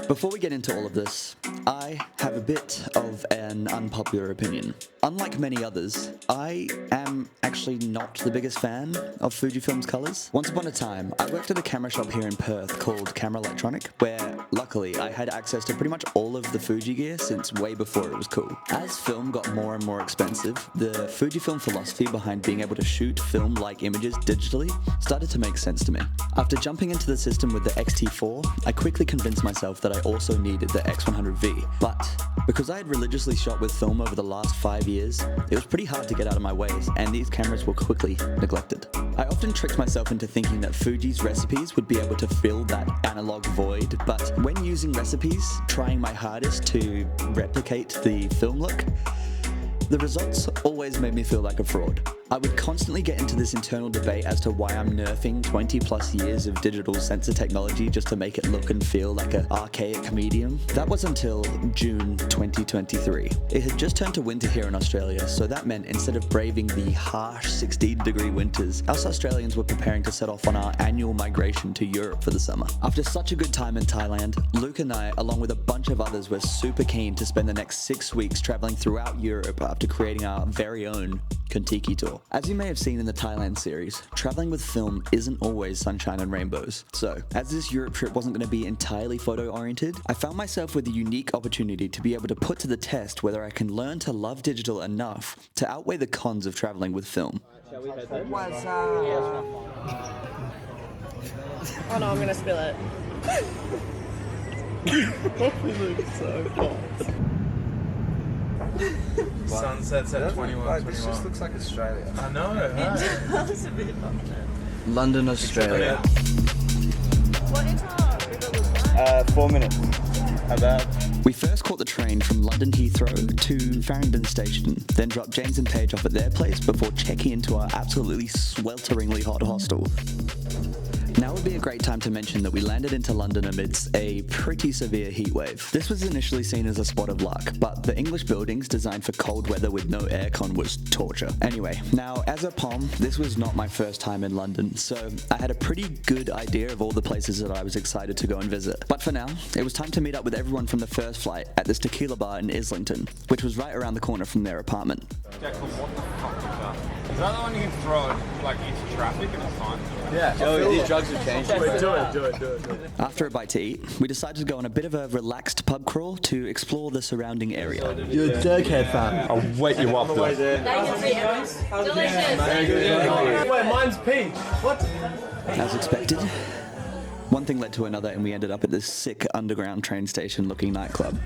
Before we get into all of this, I have a bit of an unpopular opinion. Unlike many others, I am actually not the biggest fan of Fujifilm's colours. Once upon a time, I worked at a camera shop here in Perth called Camera Electronic, where luckily I had access to pretty much all of the Fuji gear since way before it was cool. As film got more and more expensive, the Fujifilm philosophy behind being able to shoot film-like images digitally started to make sense to me. After jumping into the system with the X-T4, I quickly convinced myself that I also needed the X100V, but because I had religiously shot with film over the last 5 years, it was pretty hard to get out of my ways, and these cameras were quickly neglected. I often tricked myself into thinking that Fuji's recipes would be able to fill that analog void, but when using recipes, trying my hardest to replicate the film look, the results always made me feel like a fraud. I would constantly get into this internal debate as to why I'm nerfing 20 plus years of digital sensor technology just to make it look and feel like an archaic medium. That was until June 2023. It had just turned to winter here in Australia, so that meant instead of braving the harsh 60-degree winters, us Australians were preparing to set off on our annual migration to Europe for the summer. After such a good time in Thailand, Luke and I, along with a bunch of others, were super keen to spend the next 6 weeks traveling throughout Europe after creating our very own Kontiki tour. As you may have seen in the Thailand series, traveling with film isn't always sunshine and rainbows. So, as this Europe trip wasn't going to be entirely photo-oriented, I found myself with a unique opportunity to be able to put to the test whether I can learn to love digital enough to outweigh the cons of traveling with film. What's up? Oh no, I'm going to spill it. We look so hot. Sunsets at 21. This just looks like Australia. I know, right? It's a bit of fun. London, Australia. What is our river look like? 4 minutes. How bad? We first caught the train from London Heathrow to Farringdon Station, then dropped James and Paige off at their place before checking into our absolutely swelteringly hot hostel. Now would be a great time to mention that we landed into London amidst a pretty severe heatwave. This was initially seen as a spot of luck, but the English buildings designed for cold weather with no aircon was torture. Anyway, now as a POM, this was not my first time in London, so I had a pretty good idea of all the places that I was excited to go and visit. But for now, it was time to meet up with everyone from the first flight at this tequila bar in Islington, which was right around the corner from their apartment. Jackal, what the fuck is that? Is that the one you can throw like into traffic and it's fine? Yeah. Oh, these drugs have changed. Wait, do it. After a bite to eat, we decided to go on a bit of a relaxed pub crawl to explore the surrounding area. You're a jerkhead fan. I'll wait you up there. Delicious. Wait, mine's pink. What? As expected, one thing led to another and we ended up at this sick underground train station looking nightclub.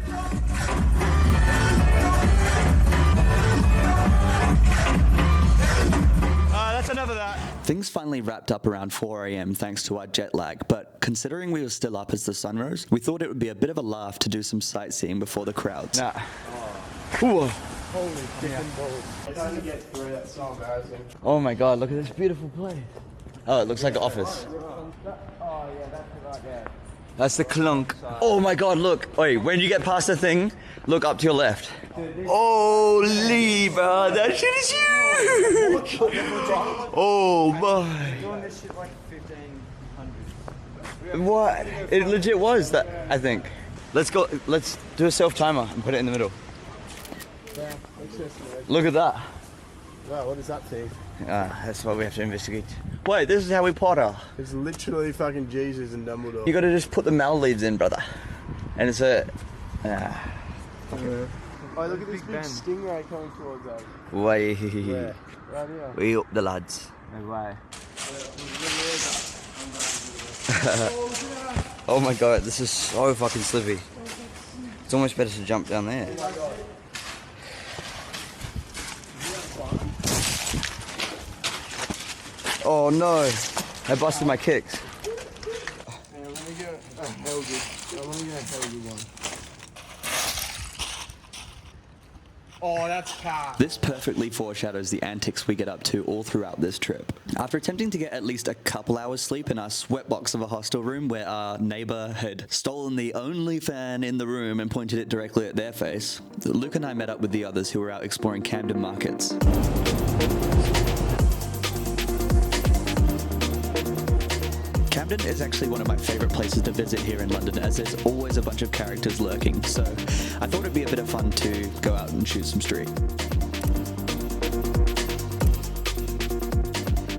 That's enough of that. Things finally wrapped up around 4 a.m. thanks to our jet lag, but considering we were still up as the sun rose, we thought it would be a bit of a laugh to do some sightseeing before the crowds. Nah. Cool. Holy freaking balls. Oh my god, look at this beautiful place. Oh, it looks like an office. That's the clunk. Oh my god, look. Wait, when you get past the thing, look up to your left. Holy, bro, that shit is huge! Oh my. What? It legit was that, I think. Let's go, let's do a self-timer and put it in the middle. Look at that. Wow, what is that thing? That's what we have to investigate. Wait, this is how we potter. It's literally fucking Jesus and Dumbledore. You gotta just put the mal leaves in, brother. And it's a... Oh, look at this big stingray coming towards us. Way. Where? Right here. We up the lads. No way. Oh my god, this is so fucking slippy. It's almost better to jump down there. Oh no, I busted my kicks. Let me get a hell good. Let me get a hell good one. Oh, that's cat. This perfectly foreshadows the antics we get up to all throughout this trip. After attempting to get at least a couple hours sleep in our sweatbox of a hostel room where our neighbour had stolen the only fan in the room and pointed it directly at their face, Luke and I met up with the others who were out exploring Camden markets. Camden is actually one of my favourite places to visit here in London, as there's always a bunch of characters lurking, so I thought it'd be a bit of fun to go out and shoot some street.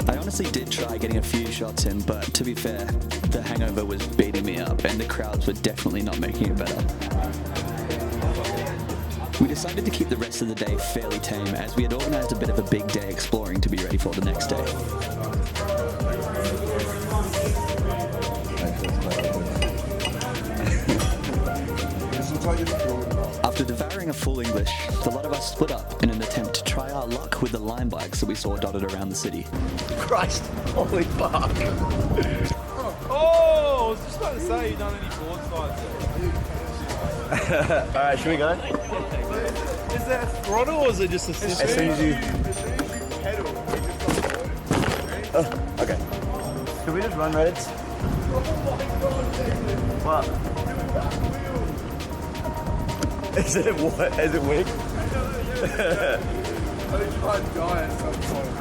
I honestly did try getting a few shots in, but to be fair, the hangover was beating me up and the crowds were definitely not making it better. We decided to keep the rest of the day fairly tame, as we had organised a bit of a big day exploring to be ready for the next day. After devouring a full English, the lot of us split up in an attempt to try our luck with the Lime bikes that we saw dotted around the city. Christ, holy fuck. Oh, I was just about to say, you done any board slides there? Alright, should we go? Is that a throttle or is it just a system? As soon as you... Oh, okay. Can we just run, Reds? What? Is it what? Is it weak? I just might die at some point.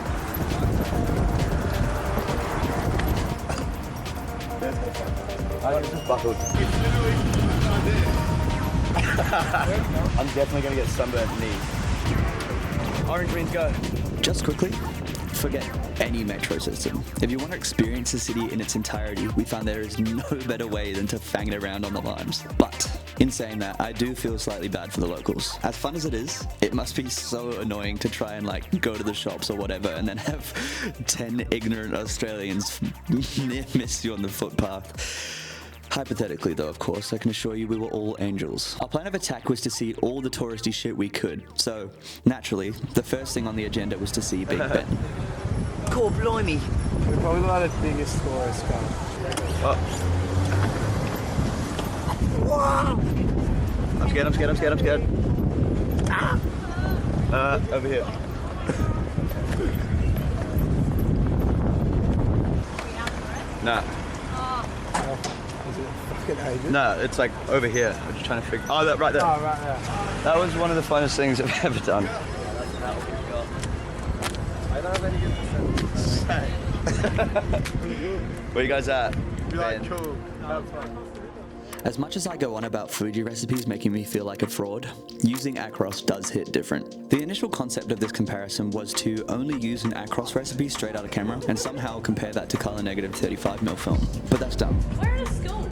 I just buckled. I'm definitely gonna get sunburned knees. Orange means go. Just quickly, forget any metro system. If you want to experience the city in its entirety, we found there is no better way than to fang it around on the limes. But in saying that, I do feel slightly bad for the locals. As fun as it is, it must be so annoying to try and like go to the shops or whatever and then have 10 ignorant Australians near miss you on the footpath. Hypothetically though, of course, I can assure you we were all angels. Our plan of attack was to see all the touristy shit we could. So, naturally, the first thing on the agenda was to see Big Ben. Cool, blimey. We're probably not the biggest tourist car. Oh. I'm scared. Ah! Over here. Nah. Is it fucking ages? No, it's like over here. I'm just trying to figure. Oh, that right there. Oh, right there. That was one of the funnest things I've ever done. I don't have any good to say. Where you guys at? Be like, Ben? cool. Have fun. As much as I go on about Fuji recipes making me feel like a fraud, using Acros does hit different. The initial concept of this comparison was to only use an Acros recipe straight out of camera and somehow compare that to color negative 35mm film. But that's dumb. Where is school?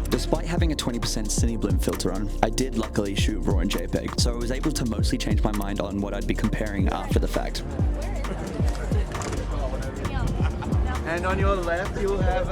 Despite having a 20% Cineblim filter on, I did luckily shoot RAW and JPEG, so I was able to mostly change my mind on what I'd be comparing after the fact. And on your left, you'll have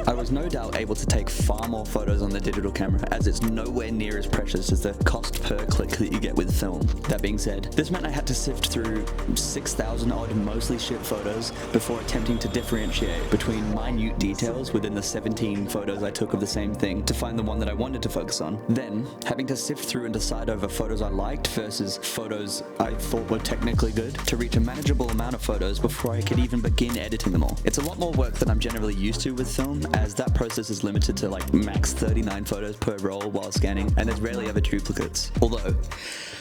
I was no doubt able to take far more photos on the digital camera, as it's nowhere near as precious as the cost per click that you get with film. That being said, this meant I had to sift through 6,000 odd mostly shit photos before attempting to differentiate between minute details within the 17 photos I took of the same thing to find the one that I wanted to focus on. Then, having to sift through and decide over photos I liked versus photos I thought were technically good to reach a manageable amount of photos before I could even begin editing them all. It's a lot more work than I'm generally used to with film, as that process is limited to like max 39 photos per roll while scanning, and there's rarely ever duplicates. Although,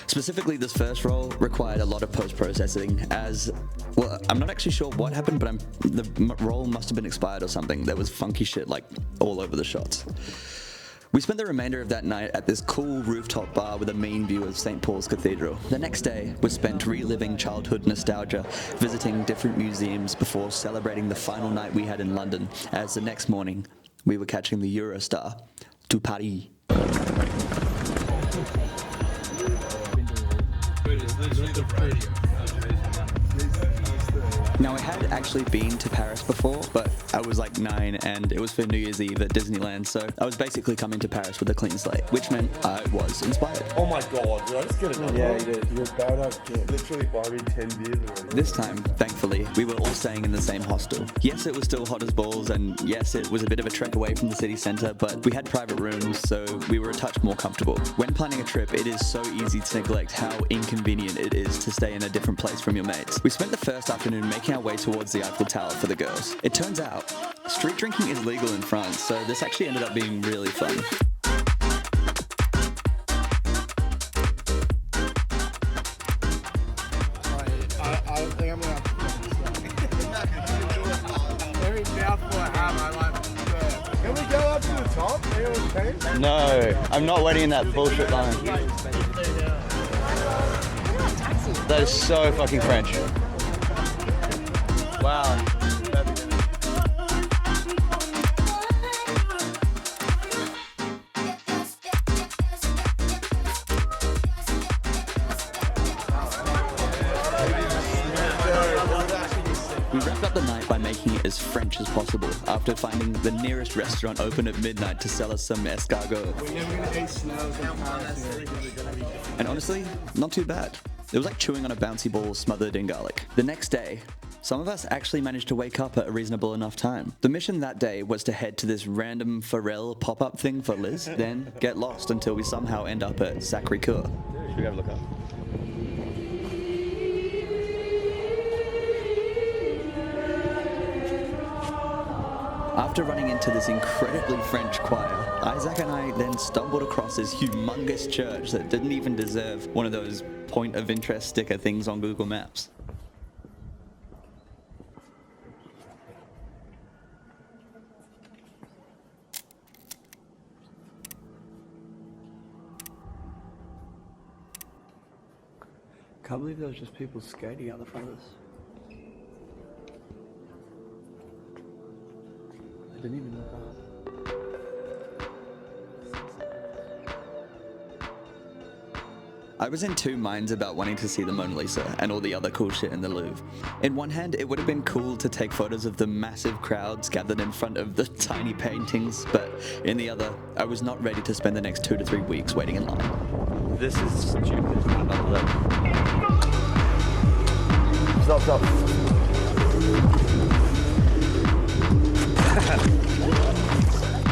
specifically this first roll required a lot of post-processing, as, well, I'm not actually sure what happened, but the roll must have been expired or something. There was funky shit like all over the shots. We spent the remainder of that night at this cool rooftop bar with a mean view of St. Paul's Cathedral. The next day was spent reliving childhood nostalgia, visiting different museums before celebrating the final night we had in London, as the next morning we were catching the Eurostar to Paris. Now, I had actually been to Paris before, but I was like 9 and it was for New Year's Eve at Disneyland, so I was basically coming to Paris with a clean slate, which meant I was inspired. Oh my god, did I just get another Yeah, one? you did. You're about to get. Literally bought me 10 beers already. This time, thankfully, we were all staying in the same hostel. Yes, it was still hot as balls, and yes, it was a bit of a trek away from the city centre, but we had private rooms, so we were a touch more comfortable. When planning a trip, it is so easy to neglect how inconvenient it is to stay in a different place from your mates. We spent the first afternoon making our way towards the Eiffel Tower for the girls. It turns out, street drinking is legal in France, so this actually ended up being really fun. I don't think I'm gonna have to finish. Can we go up to the top? Anyone can? No, I'm not waiting in that bullshit line. That is so fucking French. Wow. We wrapped up the night by making it as French as possible after finding the nearest restaurant open at midnight to sell us some escargot. We're never gonna eat snails in Paris. And honestly, not too bad. It was like chewing on a bouncy ball smothered in garlic. The next day, some of us actually managed to wake up at a reasonable enough time. The mission that day was to head to this random Pharrell pop-up thing for Liz, then get lost until we somehow end up at Sacré-Cœur. Should we have a look up? After running into this incredibly French choir, Isaac and I then stumbled across this humongous church that didn't even deserve one of those point of interest sticker things on Google Maps. Can't believe there was just people skating out the front of this. I didn't even know that. I was in two minds about wanting to see the Mona Lisa and all the other cool shit in the Louvre. In one hand, it would have been cool to take photos of the massive crowds gathered in front of the tiny paintings, but in the other, I was not ready to spend the next 2 to 3 weeks waiting in line. This is stupid. Stop.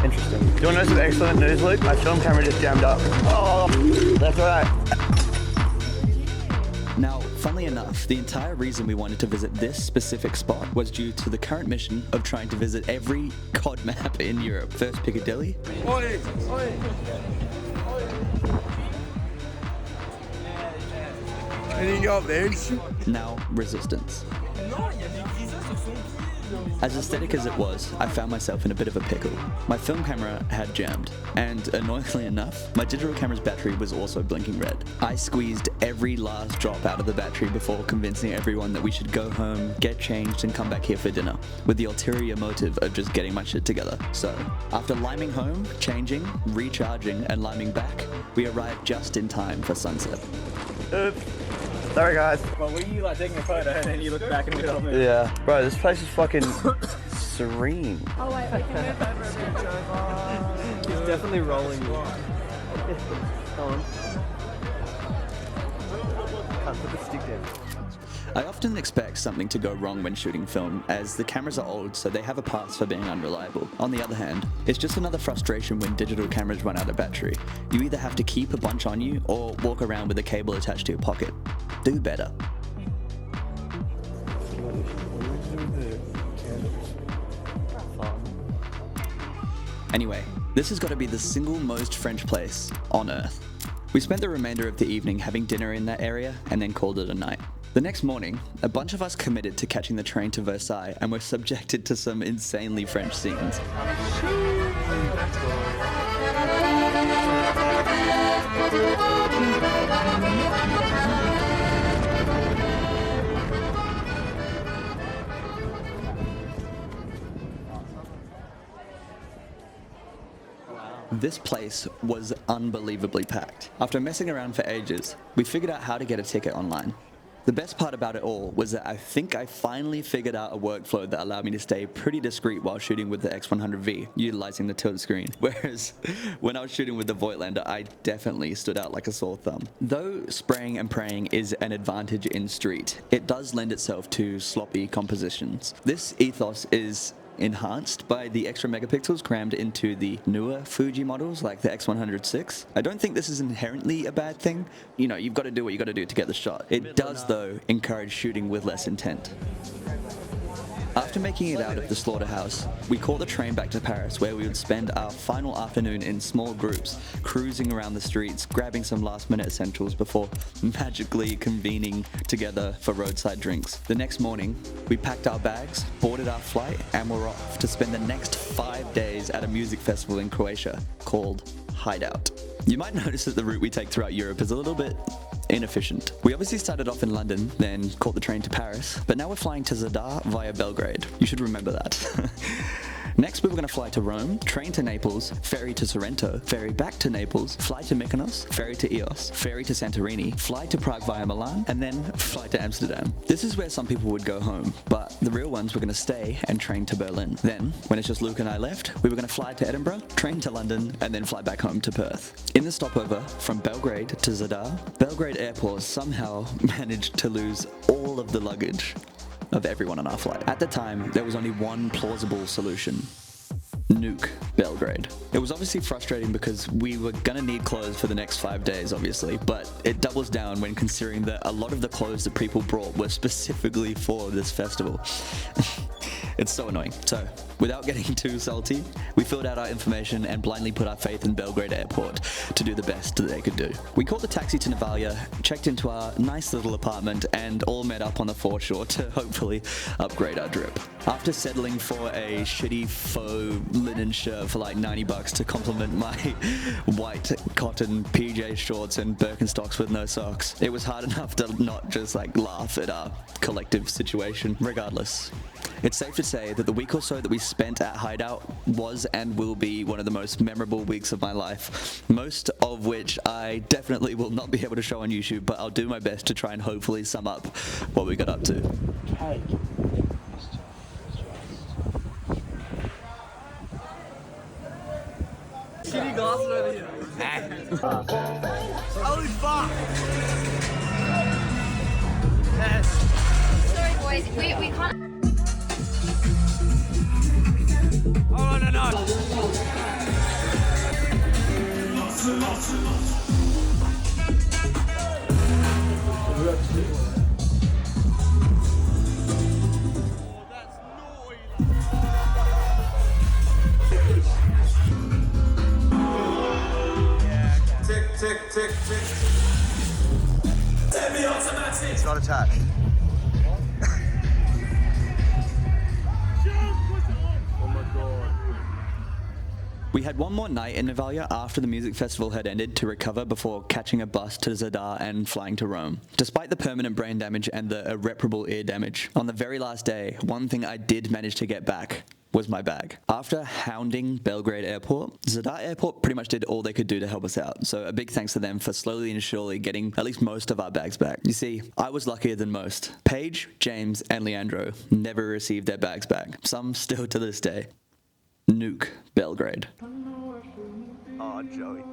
Interesting. Do you want to know some excellent news, Luke? My film camera just jammed up. Oh, that's right. Now, funnily enough, the entire reason we wanted to visit this specific spot was due to the current mission of trying to visit every COD map in Europe. First Piccadilly. Oi! Anything you got there? Now Resistance. As aesthetic as it was, I found myself in a bit of a pickle. My film camera had jammed, and annoyingly enough, my digital camera's battery was also blinking red. I squeezed every last drop out of the battery before convincing everyone that we should go home, get changed, and come back here for dinner, with the ulterior motive of just getting my shit together. So, after liming home, changing, recharging, and liming back, we arrived just in time for sunset. Oops. Sorry, guys. Well, were you like taking a photo and then you look back and we all move? Yeah. Bro, this place is fucking serene. Oh wait, we can move over a bit. It's definitely rolling. Go on. Can't put the stick in. I often expect something to go wrong when shooting film, as the cameras are old, so they have a pass for being unreliable. On the other hand, it's just another frustration when digital cameras run out of battery. You either have to keep a bunch on you, or walk around with a cable attached to your pocket. Do better. Anyway, this has got to be the single most French place on Earth. We spent the remainder of the evening having dinner in that area and then called it a night. The next morning, a bunch of us committed to catching the train to Versailles and were subjected to some insanely French scenes. This place was unbelievably packed. After messing around for ages, we figured out how to get a ticket online. The best part about it all was that I think I finally figured out a workflow that allowed me to stay pretty discreet while shooting with the X100V, utilizing the tilt screen. Whereas when I was shooting with the Voigtlander, I definitely stood out like a sore thumb. Though spraying and praying is an advantage in street, it does lend itself to sloppy compositions. This ethos is enhanced by the extra megapixels crammed into the newer Fuji models like the X100VI. I don't think this is inherently a bad thing. You know, you've got to do what you got to do to get the shot. It does, though, encourage shooting with less intent. After making it out of the slaughterhouse, we caught the train back to Paris, where we would spend our final afternoon in small groups, cruising around the streets, grabbing some last-minute essentials before magically convening together for roadside drinks. The next morning, we packed our bags, boarded our flight, and were off to spend the next 5 days at a music festival in Croatia called Hideout. You might notice that the route we take throughout Europe is a little bit inefficient. We obviously started off in London, then caught the train to Paris, but now we're flying to Zadar via Belgrade. You should remember that. Next, we were going to fly to Rome, train to Naples, ferry to Sorrento, ferry back to Naples, fly to Mykonos, ferry to Ios, ferry to Santorini, fly to Prague via Milan, and then fly to Amsterdam. This is where some people would go home, but the real ones were going to stay and train to Berlin. Then, when it's just Luke and I left, we were going to fly to Edinburgh, train to London, and then fly back home to Perth. In the stopover from Belgrade to Zadar, Belgrade Airport somehow managed to lose all of the luggage of everyone on our flight. At the time, there was only one plausible solution: nuke Belgrade. It was obviously frustrating because we were gonna need clothes for the next 5 days, obviously, but it doubles down when considering that a lot of the clothes that people brought were specifically for this festival. It's so annoying. So, without getting too salty, we filled out our information and blindly put our faith in Belgrade Airport to do the best that they could do. We called the taxi to Navalia, checked into our nice little apartment, and all met up on the foreshore to hopefully upgrade our drip. After settling for a shitty faux linen shirt for like $90 to complement my white cotton PJ shorts and Birkenstocks with no socks, it was hard enough to not just like laugh at our collective situation. Regardless, it's safe to say that the week or so that we spent at Hideout was and will be one of the most memorable weeks of my life, most of which I definitely will not be able to show on YouTube, but I'll do my best to try and hopefully sum up what we got up to. Shitty glasses over here. Holy fuck! Yes. Sorry boys, we can't. Oh no no! Tick, tick, tick. It's not attached. We had one more night in Navalia after the music festival had ended to recover before catching a bus to Zadar and flying to Rome. Despite the permanent brain damage and the irreparable ear damage, on the very last day, one thing I did manage to get back was my bag. After hounding Belgrade Airport, Zadar Airport pretty much did all they could do to help us out, so a big thanks to them for slowly and surely getting at least most of our bags back. You see, I was luckier than most. Paige, James, and Leandro never received their bags back, some still to this day. Nuke Belgrade. Oh, Joey.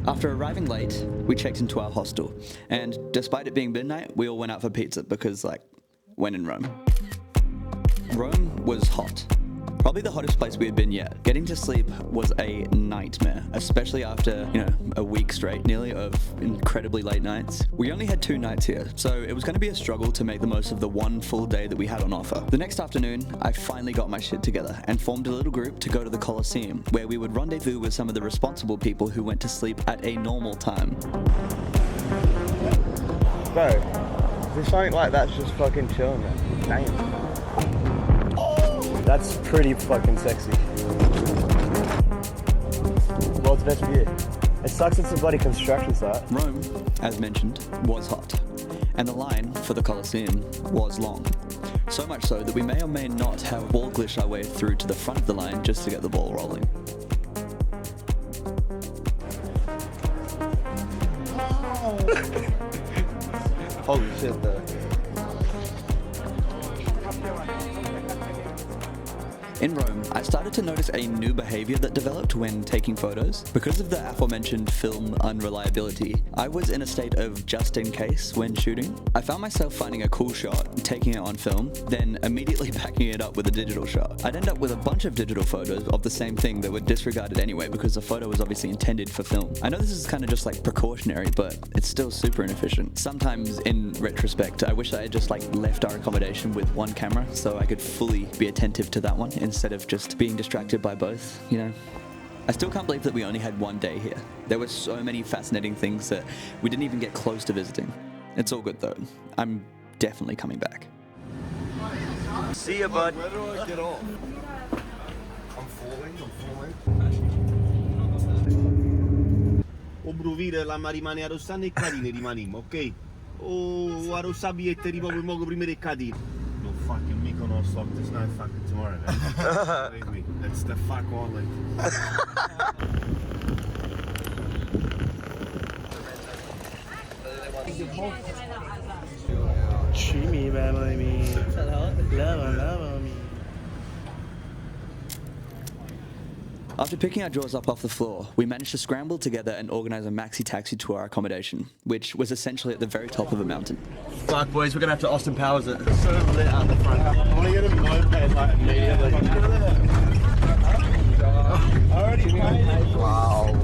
After arriving late, we checked into our hostel, and despite it being midnight, we all went out for pizza because, like, when in Rome. Rome was hot. Probably the hottest place we had been yet. Getting to sleep was a nightmare, especially after, a week straight nearly of incredibly late nights. We only had 2 nights here, so it was going to be a struggle to make the most of the one full day that we had on offer. The next afternoon, I finally got my shit together and formed a little group to go to the Colosseum, where we would rendezvous with some of the responsible people who went to sleep at a normal time. Bro, there's something like that's just fucking chilling, man. Damn. That's pretty fucking sexy. World's best view. It sucks it's a bloody construction site. Rome, as mentioned, was hot, and the line for the Colosseum was long. So much so that we may or may not have wall glitched our way through to the front of the line just to get the ball rolling. Holy shit, though. In Rome, I started to notice a new behavior that developed when taking photos. Because of the aforementioned film unreliability, I was in a state of just in case when shooting. I found myself finding a cool shot, taking it on film, then immediately backing it up with a digital shot. I'd end up with a bunch of digital photos of the same thing that were disregarded anyway because the photo was obviously intended for film. I know this is kind of just like precautionary, but it's still super inefficient. Sometimes in retrospect, I wish I had just like left our accommodation with one camera so I could fully be attentive to that one instead of just being distracted by both, you know? I still can't believe that we only had one day here. There were so many fascinating things that we didn't even get close to visiting. It's all good though. I'm definitely coming back. See ya, bud. Where do I get off? I'm falling. Obruvire la rimane a Rossana e Carine rimanimmo, ok? O a Rossabiette ripovo il mogo prima di cadere. No fucking Mykonos stop, there's no fucking tomorrow, man. Believe me, that's the fuck only. Chimi, baby. Love me. After picking our drawers up off the floor, we managed to scramble together and organize a maxi taxi to our accommodation, which was essentially at the very top of a mountain. Fuck, boys, we're gonna have to Austin Powers it. It's so lit out the front. I want to get a moped like immediately. Already paid. Wow.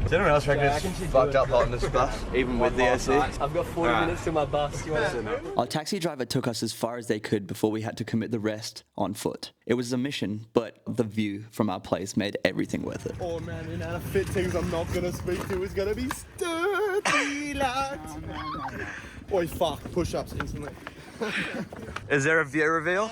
Does anyone else reckon it's fucked up hot in this bus, even with the AC? I've got 40 minutes to my bus. You want to sit there? Our taxi driver took us as far as they could before we had to commit the rest on foot. It was a mission, but the view from our place made everything worth it. Oh man, the amount of fit things I'm not gonna speak to is gonna be sturdy, lads. Oi, fuck, push-ups instantly. Is there a view reveal?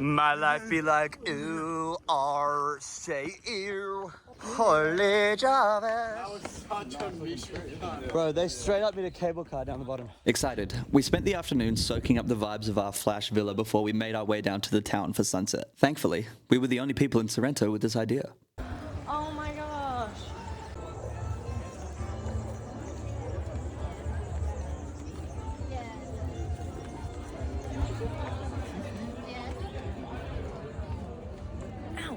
My life be like, ooh, or say ew. Holy Java. Such a mystery. Bro, they straight up need a cable car down the bottom. Excited, we spent the afternoon soaking up the vibes of our flash villa before we made our way down to the town for sunset. Thankfully, we were the only people in Sorrento with this idea. Oh my gosh. Yeah. Ow.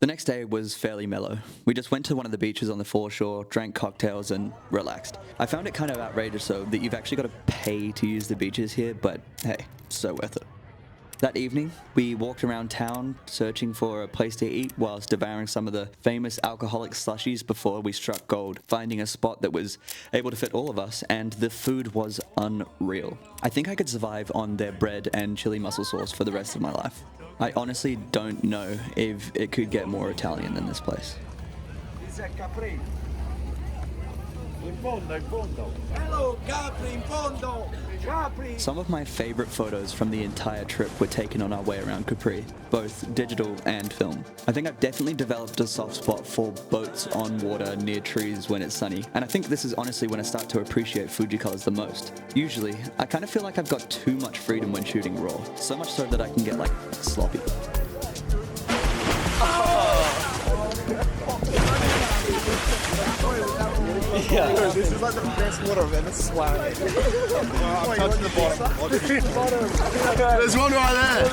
The next day was fairly mellow. We just went to one of the beaches on the foreshore, drank cocktails and relaxed. I found it kind of outrageous though that you've actually got to pay to use the beaches here, but hey, so worth it. That evening, we walked around town searching for a place to eat whilst devouring some of the famous alcoholic slushies before we struck gold, finding a spot that was able to fit all of us, and the food was unreal. I think I could survive on their bread and chili mussel sauce for the rest of my life. I honestly don't know if it could get more Italian than this place. Hello, Capri, in fondo! Capri! Some of my favorite photos from the entire trip were taken on our way around Capri, both digital and film. I think I've definitely developed a soft spot for boats on water near trees when it's sunny, and I think this is honestly when I start to appreciate Fuji colors the most. Usually, I kind of feel like I've got too much freedom when shooting raw, so much so that I can get like sloppy. Yeah. This is like the best water I've ever swam in. I'm touching the bottom. There's one right there.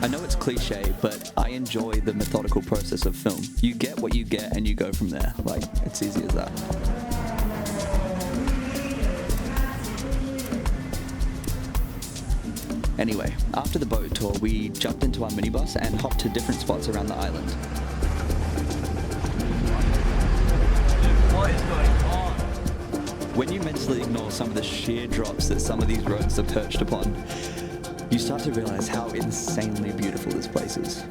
I know it's cliche, but I enjoy the methodical process of film. You get what you get and you go from there. Like, it's easy as that. Anyway, after the boat tour, we jumped into our minibus and hopped to different spots around the island. What is going on? When you mentally ignore some of the sheer drops that some of these roads are perched upon, you start to realize how insanely beautiful this place is.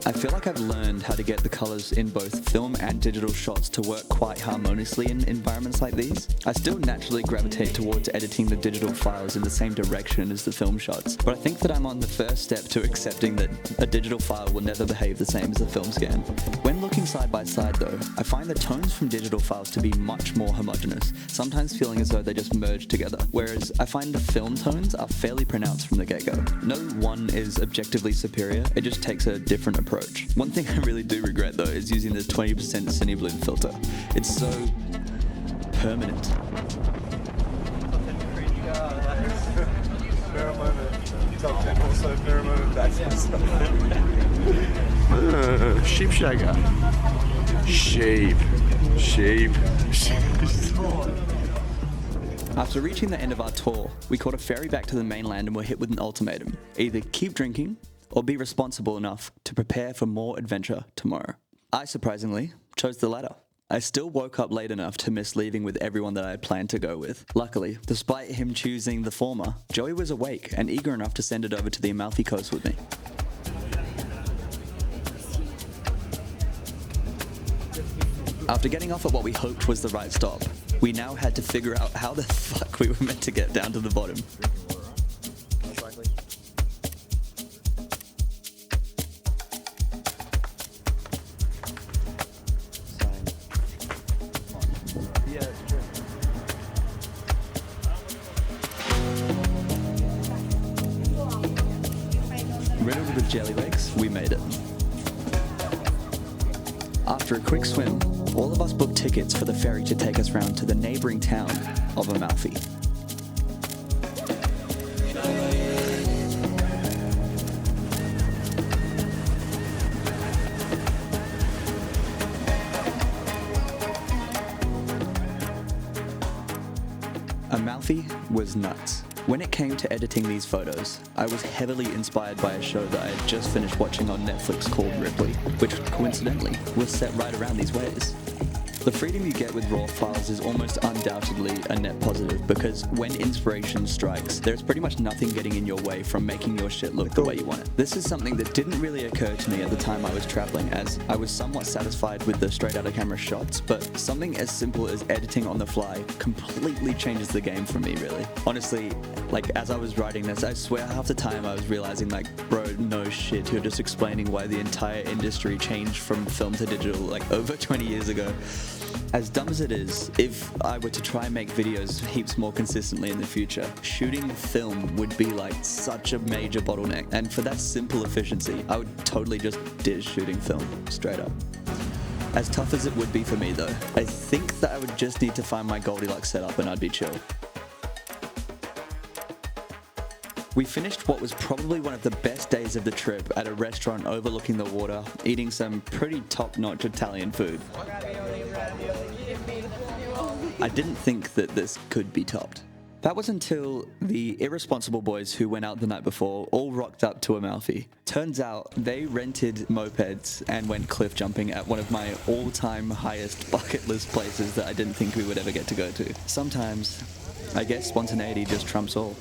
I feel like I've learned how to get the colors in both film and digital shots to work quite harmoniously in environments like these. I still naturally gravitate towards editing the digital files in the same direction as the film shots, but I think that I'm on the first step to accepting that a digital file will never behave the same as a film scan. When looking side by side though, I find the tones from digital files to be much more homogeneous, sometimes feeling as though they just merge together, whereas I find the film tones are fairly pronounced from the get-go. No one is objectively superior, it just takes a different approach. watch. One thing I really do regret though is using this 20% Cine Bloom filter. It's so permanent. Mirror moment. Top 10 also mirror moment backwards. Sheep shagger. Sheep. After reaching the end of our tour, we caught a ferry back to the mainland and were hit with an ultimatum. Either keep drinking or be responsible enough to prepare for more adventure tomorrow. I surprisingly chose the latter. I still woke up late enough to miss leaving with everyone that I had planned to go with. Luckily, despite him choosing the former, Joey was awake and eager enough to send it over to the Amalfi Coast with me. After getting off at what we hoped was the right stop, we now had to figure out how the fuck we were meant to get down to the bottom. Riddled with jelly legs, we made it. After a quick swim, all of us booked tickets for the ferry to take us round to the neighbouring town of Amalfi. Amalfi was nuts. When it came to editing these photos, I was heavily inspired by a show that I had just finished watching on Netflix called Ripley, which coincidentally was set right around these ways. The freedom you get with RAW files is almost undoubtedly a net positive because when inspiration strikes, there's pretty much nothing getting in your way from making your shit look the way you want it. This is something that didn't really occur to me at the time I was traveling, as I was somewhat satisfied with the straight out of camera shots, but something as simple as editing on the fly completely changes the game for me, really. Honestly, like as I was writing this, I swear half the time I was realizing like, bro, no shit, you're just explaining why the entire industry changed from film to digital like over 20 years ago. As dumb as it is, if I were to try and make videos heaps more consistently in the future, shooting film would be like such a major bottleneck. And for that simple efficiency, I would totally just ditch shooting film, straight up. As tough as it would be for me though, I think that I would just need to find my Goldilocks setup and I'd be chill. We finished what was probably one of the best days of the trip at a restaurant overlooking the water, eating some pretty top-notch Italian food. I didn't think that this could be topped. That was until the irresponsible boys who went out the night before all rocked up to Amalfi. Turns out they rented mopeds and went cliff jumping at one of my all-time highest bucket list places that I didn't think we would ever get to go to. Sometimes, I guess spontaneity just trumps all.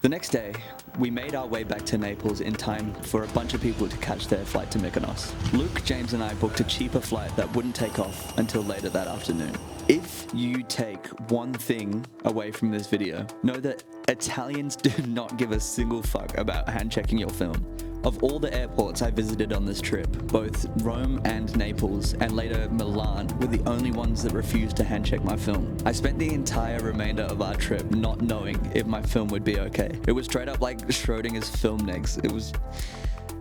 The next day, we made our way back to Naples in time for a bunch of people to catch their flight to Mykonos. Luke, James and I booked a cheaper flight that wouldn't take off until later that afternoon. If you take one thing away from this video, know that Italians do not give a single fuck about hand-checking your film. Of all the airports I visited on this trip, both Rome and Naples, and later Milan, were the only ones that refused to hand-check my film. I spent the entire remainder of our trip not knowing if my film would be okay. It was straight up like Schrodinger's film negs. It was...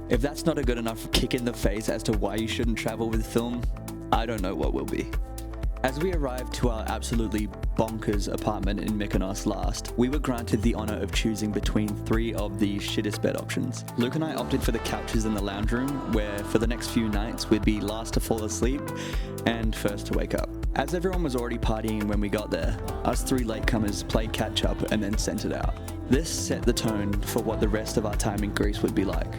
If that's not a good enough kick in the face as to why you shouldn't travel with film, I don't know what will be. As we arrived to our absolutely bonkers apartment in Mykonos last, we were granted the honor of choosing between 3 of the shittest bed options. Luke and I opted for the couches in the lounge room, where for the next few nights we'd be last to fall asleep and first to wake up. As everyone was already partying when we got there, us 3 latecomers played catch up and then sent it out. This set the tone for what the rest of our time in Greece would be like.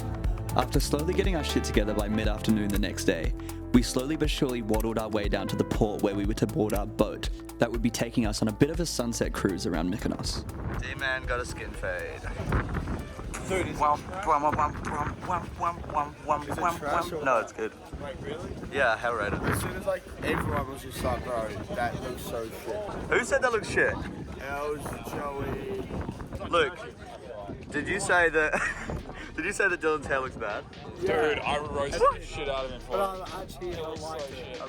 After slowly getting our shit together by mid-afternoon the next day, we slowly but surely waddled our way down to the port where we were to board our boat that would be taking us on a bit of a sunset cruise around Mykonos. D-man got a skin fade. Dude, is No, it's good. Wait, really? Yeah, hell rated. As soon as like everyone was just like, bro, that looks so shit. Who said that looks shit? Els, Joey. Luke, did you say that Dylan's hair looks bad? Dude, I roasted the shit out of him for it. I'm actually like it.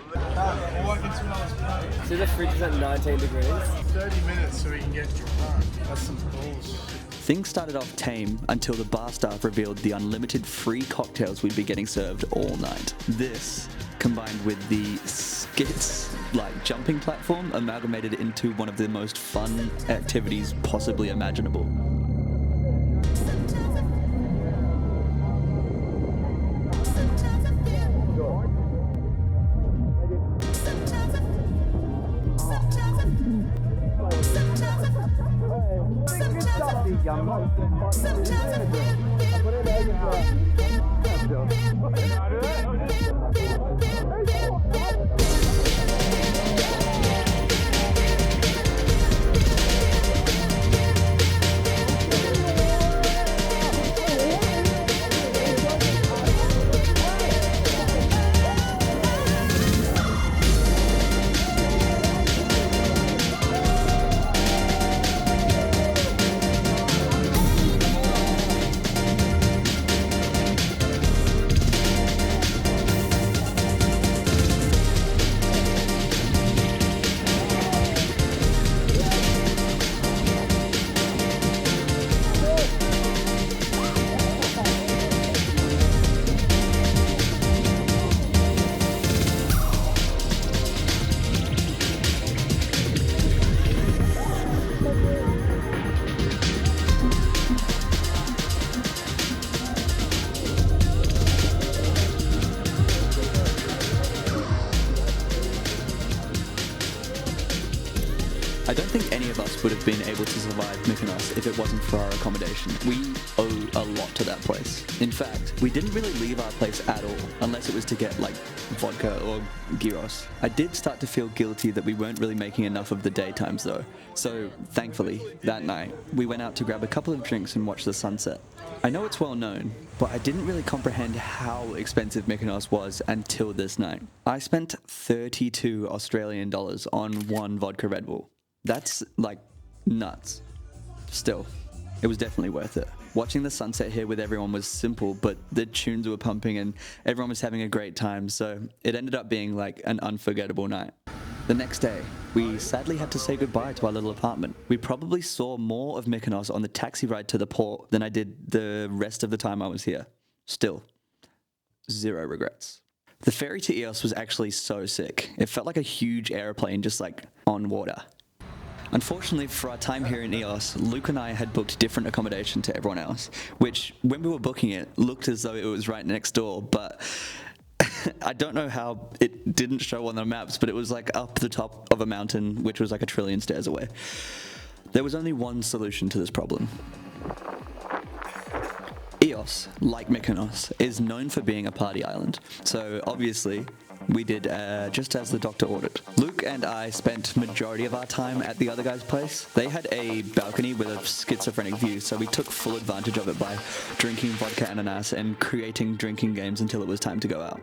See, the fridge is at 19 degrees. 30 minutes so we can get drunk. That's some bullshit. Things started off tame until the bar staff revealed the unlimited free cocktails we'd be getting served all night. This, combined with the skits like jumping platform, amalgamated into one of the most fun activities possibly imaginable. I don't think any of us would have been able to survive Mykonos if it wasn't for our accommodation. We owe a lot to that place. In fact, we didn't really leave our place at all, unless it was to get like vodka or gyros. I did start to feel guilty that we weren't really making enough of the daytimes though. So thankfully, that night, we went out to grab a couple of drinks and watch the sunset. I know it's well known, but I didn't really comprehend how expensive Mykonos was until this night. I spent 32 Australian dollars on one vodka Red Bull. That's like nuts. Still, it was definitely worth it. Watching the sunset here with everyone was simple, but the tunes were pumping and everyone was having a great time, so it ended up being like an unforgettable night. The next day, we sadly had to say goodbye to our little apartment. We probably saw more of Mykonos on the taxi ride to the port than I did the rest of the time I was here. Still, zero regrets. The ferry to Eos was actually so sick. It felt like a huge airplane just like on water. Unfortunately for our time here in Eos, Luke and I had booked different accommodation to everyone else, which when we were booking it looked as though it was right next door, but I don't know how it didn't show on the maps, but it was like up the top of a mountain, which was like a trillion stairs away. There was only one solution to this problem. Eos, like Mykonos, is known for being a party island, so obviously we did just as the doctor ordered. Luke and I spent majority of our time at the other guy's place. They had a balcony with a schizophrenic view, so we took full advantage of it by drinking vodka ananas and creating drinking games until it was time to go out.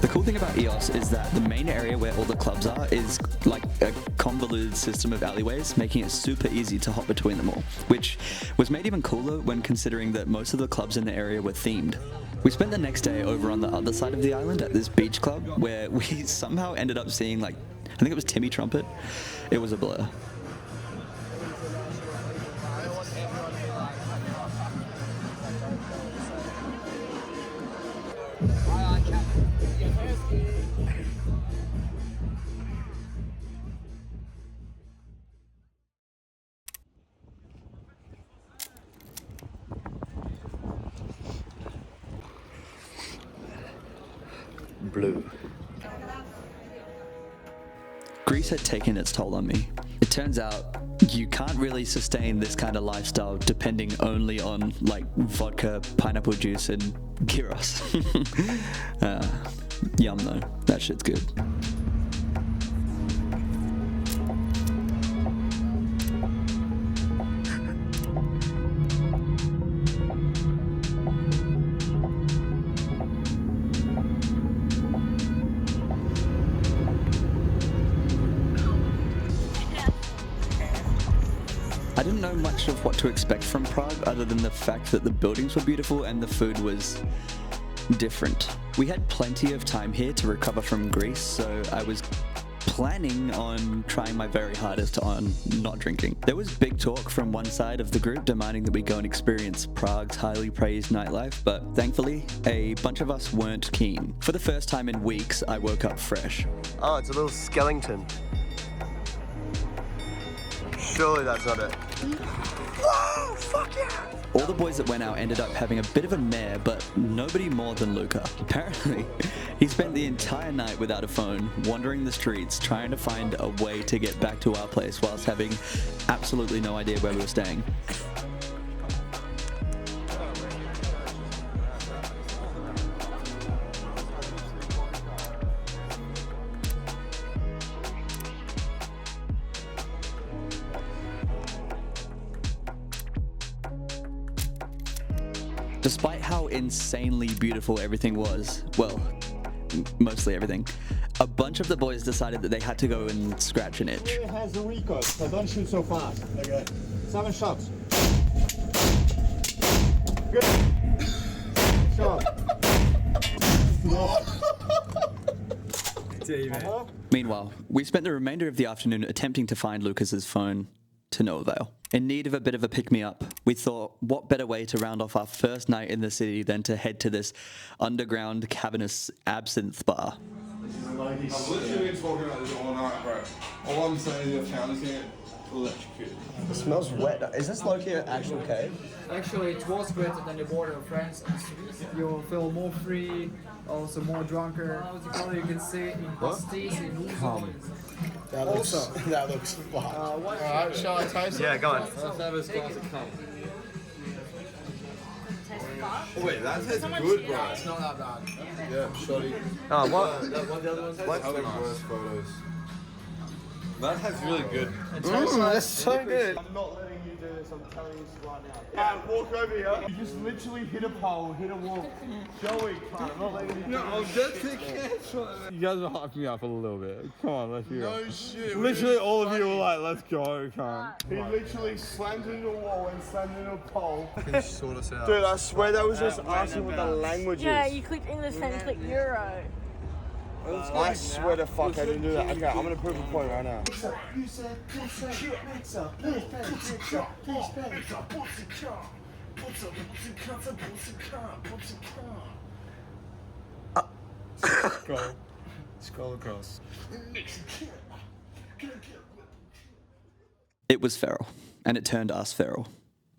The cool thing about Eos is that the main area where all the clubs are is like a convoluted system of alleyways, making it super easy to hop between them all, which was made even cooler when considering that most of the clubs in the area were themed. We spent the next day over on the other side of the island at this beach club where we somehow ended up seeing like, I think it was Timmy Trumpet. It was a blur. Blue. Greece had taken its toll on me. It Turns out you can't really sustain this kind of lifestyle depending only on like vodka, pineapple juice, and gyros. Yum though, that shit's good. I didn't know much of what to expect from Prague other than the fact that the buildings were beautiful and the food was different. We had plenty of time here to recover from Greece, so I was planning on trying my very hardest on not drinking. There was big talk from one side of the group demanding that we go and experience Prague's highly praised nightlife, but thankfully a bunch of us weren't keen. For the first time in weeks, I woke up fresh. Oh, it's a little skeleton. Surely that's not it. Whoa, fuck yeah! All the boys that went out ended up having a bit of a mare, but nobody more than Luca. Apparently, he spent the entire night without a phone, wandering the streets, trying to find a way to get back to our place whilst having absolutely no idea where we were staying. Despite how insanely beautiful everything was, well, mostly everything, a bunch of the boys decided that they had to go and scratch an itch. It has a recoil, so don't shoot so fast. Okay. 7 shots. Good. Shot. Meanwhile, we spent the remainder of the afternoon attempting to find Lucas's phone, to no avail. In need of a bit of a pick-me-up, we thought, what better way to round off our first night in the city than to head to this underground cavernous absinthe bar. I've literally been talking about this all night, bro. All I'm saying is your town is getting electrocuted. It smells wet. Is this low-key an actual cave? Actually, it was greater than the border of France and Swiss. You feel more free, also more drunker. You can see in pasties, in Luzon. That looks fucked. Alright, shall I taste it? Yeah, go on. Let's have a glass of cum. Oh, wait, that tastes good, bro. It's not that bad. Yeah, shoddy. Oh, what? What the other one taste? I think worse photos. That tastes really good. That's so good. I'm not letting you do this, I'm telling you right now. Walk over here. You just literally hit a pole, hit a wall. Joey, I'm not letting you do No, I'm dead to cancel. You guys are hyping me up a little bit. Come on, let's hear it. No shit. Literally all of you were like, let's go, cunt. He literally slammed into a wall and slammed into a pole. Can you sort us out? Dude, I swear that was just asking what the language is. Yeah, you clicked English then click Euro. I swear to fuck I didn't do that. Okay, I'm gonna prove a point right now. Scroll across. It was feral, and it turned us feral.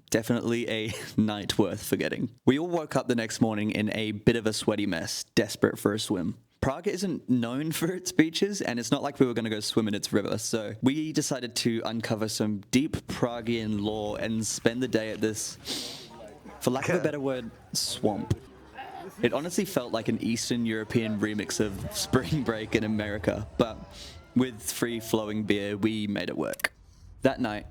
Definitely a night worth forgetting. We all woke up the next morning in a bit of a sweaty mess, desperate for a swim. Prague isn't known for its beaches, and it's not like we were going to go swim in its river, so we decided to uncover some deep Praguean lore and spend the day at this, for lack of a better word, swamp. It honestly felt like an Eastern European remix of Spring Break in America, but with free-flowing beer, we made it work. That night,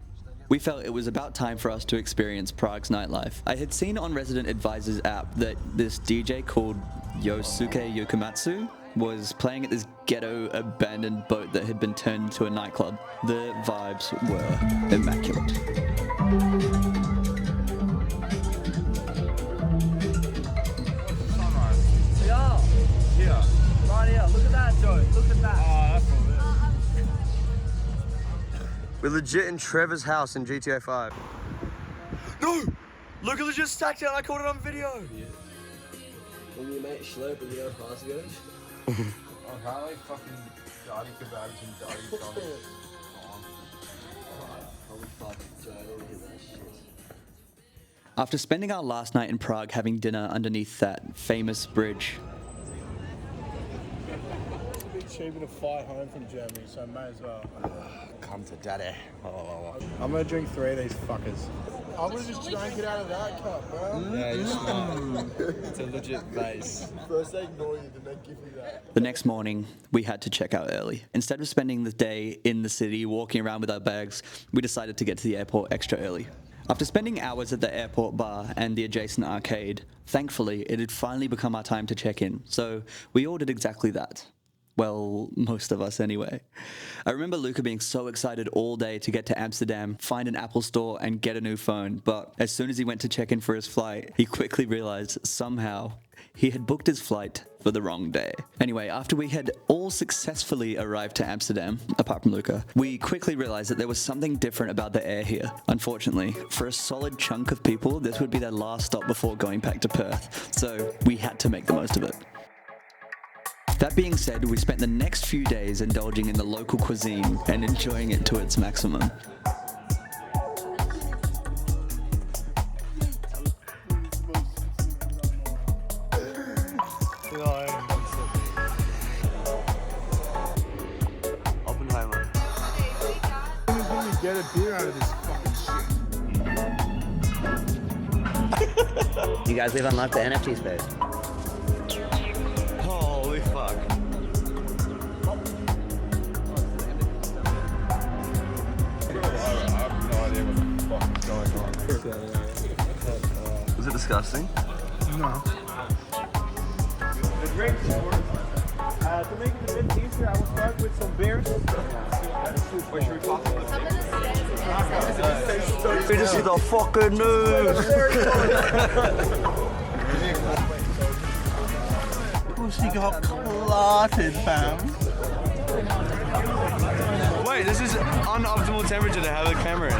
we felt it was about time for us to experience Prague's nightlife. I had seen on Resident Advisor's app that this DJ called Yosuke Yokomatsu was playing at this ghetto abandoned boat that had been turned into a nightclub. The vibes were immaculate. Yo! Yeah. Right here, look at that, Joe. Look at that. Oh, that's all it. We're legit in Trevor's house in GTA 5. No! Luca legit stacked it and I caught it on video! Yeah. When you make slurp and you know how fast it goes. Apparently fucking daddy kebabs and daddy comments. After spending our last night in Prague having dinner underneath that famous bridge, cheaper to fly home from Germany, so I may as well. Come to daddy. I'm gonna drink 3 of these fuckers. I would have just drank it out of that cup, bro. Yeah, you're smart. It's a legit base. First they ignore you, then they give you that. The next morning, we had to check out early. Instead of spending the day in the city walking around with our bags, we decided to get to the airport extra early. After spending hours at the airport bar and the adjacent arcade, thankfully it had finally become our time to check in, so we all did exactly that. Well, most of us anyway. I remember Luca being so excited all day to get to Amsterdam, find an Apple store and get a new phone, but as soon as he went to check in for his flight, he quickly realized somehow he had booked his flight for the wrong day. Anyway, after we had all successfully arrived to Amsterdam, apart from Luca, we quickly realized that there was something different about the air here. Unfortunately, for a solid chunk of people, this would be their last stop before going back to Perth, so we had to make the most of it. That being said, we spent the next few days indulging in the local cuisine and enjoying it to its maximum. Oppenheimer. Get a beer out of this fucking shit. You guys leave unlocked the NFT space. Holy fuck. I have no idea what the fuck is going on. Was it disgusting? No. The drinks to make it a bit easier, I will start with some beers. Or should we talk about it? This is the fucking news. She got clotted, fam. Wait, this is unoptimal temperature to have the camera in.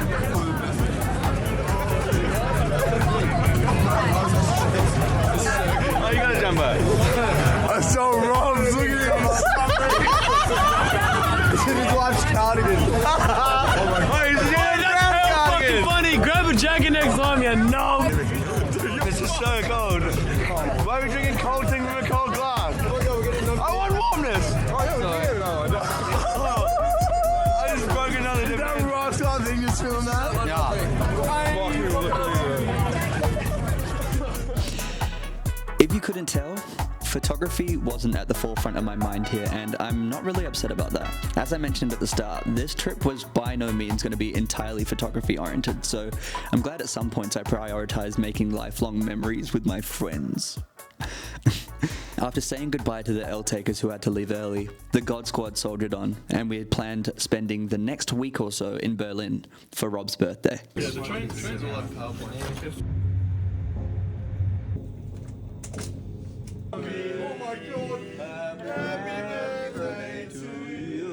Oh, you got a jumbo. I saw Rob's looking at him. It's in his wife's cardigan. Oh, he's wearing a cardigan. Funny, grab a jacket next time, you know. This is so cold. Why are we drinking cold thing from a cold glass? I want warmness. I just broke another different. That rock star thing just feeling that? If you couldn't tell, photography wasn't at the forefront of my mind here, and I'm not really upset about that. As I mentioned at the start, this trip was by no means going to be entirely photography oriented, so I'm glad at some points I prioritized making lifelong memories with my friends. After saying goodbye to the L-takers who had to leave early, the God Squad soldiered on, and we had planned spending the next week or so in Berlin for Rob's birthday. Yeah, the trains will have PowerPoint. Oh my god. Happy birthday to you.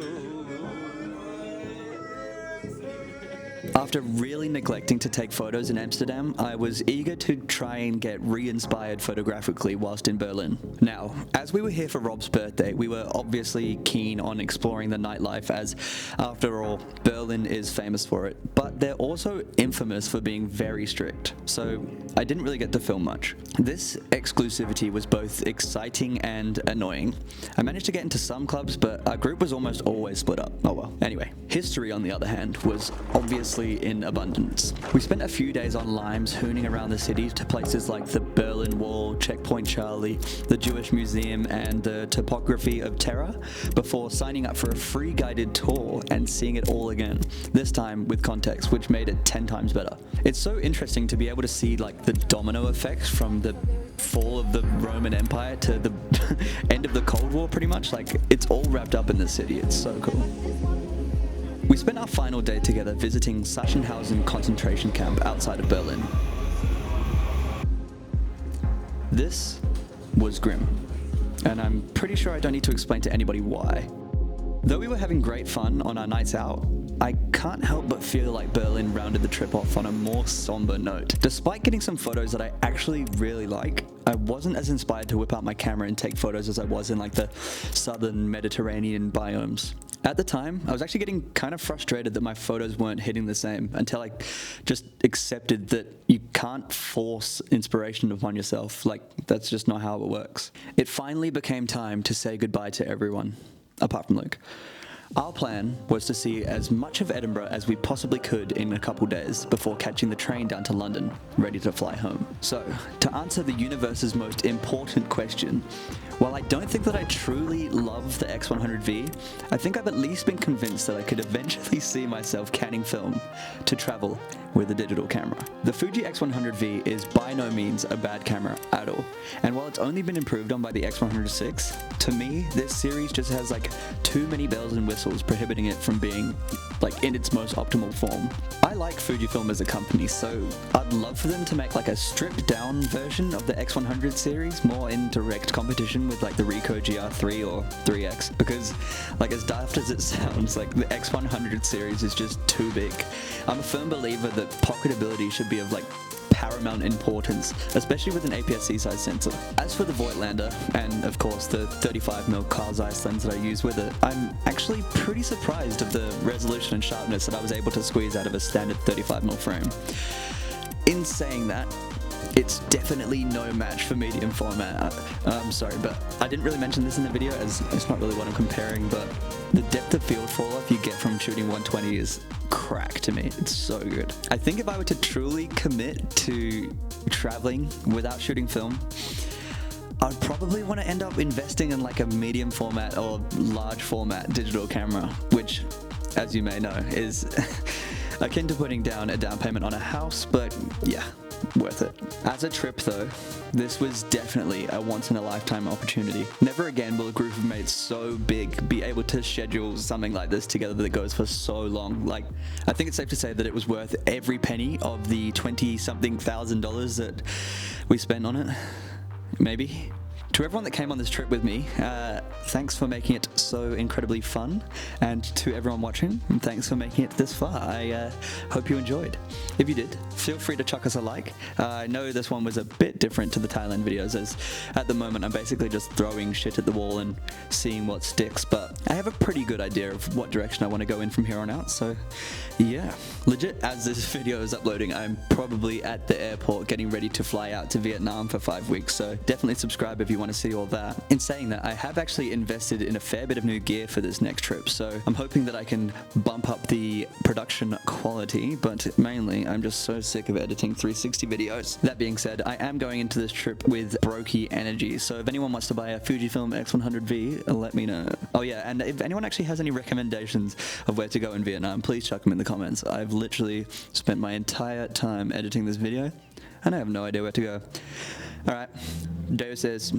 After really neglecting to take photos in Amsterdam, I was eager to try and get re-inspired photographically whilst in Berlin. Now, as we were here for Rob's birthday, we were obviously keen on exploring the nightlife as, after all, Berlin is famous for it, but they're also infamous for being very strict, so I didn't really get to film much. This exclusivity was both exciting and annoying. I managed to get into some clubs, but our group was almost always split up. Oh well. Anyway, history on the other hand was obviously in abundance. We spent a few days on limes hooning around the city to places like the Berlin Wall, Checkpoint Charlie, the Jewish Museum, and the Topography of Terror before signing up for a free guided tour and seeing it all again, this time with context, which made it 10 times better. It's so interesting to be able to see like the domino effects from the fall of the Roman Empire to the end of the Cold War, pretty much. Like, it's all wrapped up in the city. It's so cool. We spent our final day together visiting Sachsenhausen concentration camp outside of Berlin. This was grim, and I'm pretty sure I don't need to explain to anybody why. Though we were having great fun on our nights out, I can't help but feel like Berlin rounded the trip off on a more somber note. Despite getting some photos that I actually really like, I wasn't as inspired to whip out my camera and take photos as I was in like the southern Mediterranean biomes. At the time, I was actually getting kind of frustrated that my photos weren't hitting the same until I just accepted that you can't force inspiration upon yourself. Like, that's just not how it works. It finally became time to say goodbye to everyone. apart from Luke. Our plan was to see as much of Edinburgh as we possibly could in a couple days before catching the train down to London, ready to fly home. So, to answer the universe's most important question, while I don't think that I truly love the X100V, I think I've at least been convinced that I could eventually see myself canning film to travel with a digital camera. The Fuji X100V is by no means a bad camera at all, and while it's only been improved on by the X106, to me, this series just has like too many bells and whistles prohibiting it from being like in its most optimal form. I like Fujifilm as a company, so I'd love for them to make like a stripped down version of the X100 series, more in direct competition with like the Ricoh GR3 or 3X, because like as daft as it sounds, like the X100 series is just too big. I'm a firm believer that pocketability should be of like paramount importance, especially with an APS-C size sensor. As for the Voigtlander, and of course the 35mm Carl Zeiss lens that I use with it, I'm actually pretty surprised of the resolution and sharpness that I was able to squeeze out of a standard 35mm frame. In saying that, it's definitely no match for medium format. I'm sorry, but I didn't really mention this in the video as it's not really what I'm comparing, but the depth of field fall-off you get from shooting 120 is crack to me. It's so good. I think if I were to truly commit to traveling without shooting film, I'd probably want to end up investing in like a medium format or large format digital camera, which, as you may know, is akin to putting down a down payment on a house, but yeah, worth it. As a trip though, this was definitely a once-in-a-lifetime opportunity. Never again will a group of mates so big be able to schedule something like this together that goes for so long. Like, I think it's safe to say that it was worth every penny of the $20-something thousand that we spent on it. Maybe. To everyone that came on this trip with me, thanks for making it so incredibly fun, and to everyone watching, thanks for making it this far. I hope you enjoyed. If you did, feel free to chuck us a like. I know this one was a bit different to the Thailand videos, as at the moment I'm basically just throwing shit at the wall and seeing what sticks, but I have a pretty good idea of what direction I want to go in from here on out, so yeah. Legit, as this video is uploading, I'm probably at the airport getting ready to fly out to Vietnam for 5 weeks, so definitely subscribe if you want to see all that. In saying that, I have actually invested in a fair bit of new gear for this next trip, so I'm hoping that I can bump up the production quality, but mainly I'm just so sick of editing 360 videos. That being said, I am going into this trip with brokey energy, so if anyone wants to buy a Fujifilm X100V, let me know. Oh yeah, and if anyone actually has any recommendations of where to go in Vietnam, please chuck them in the comments. I've literally spent my entire time editing this video, and I have no idea where to go. Alright, Deus is.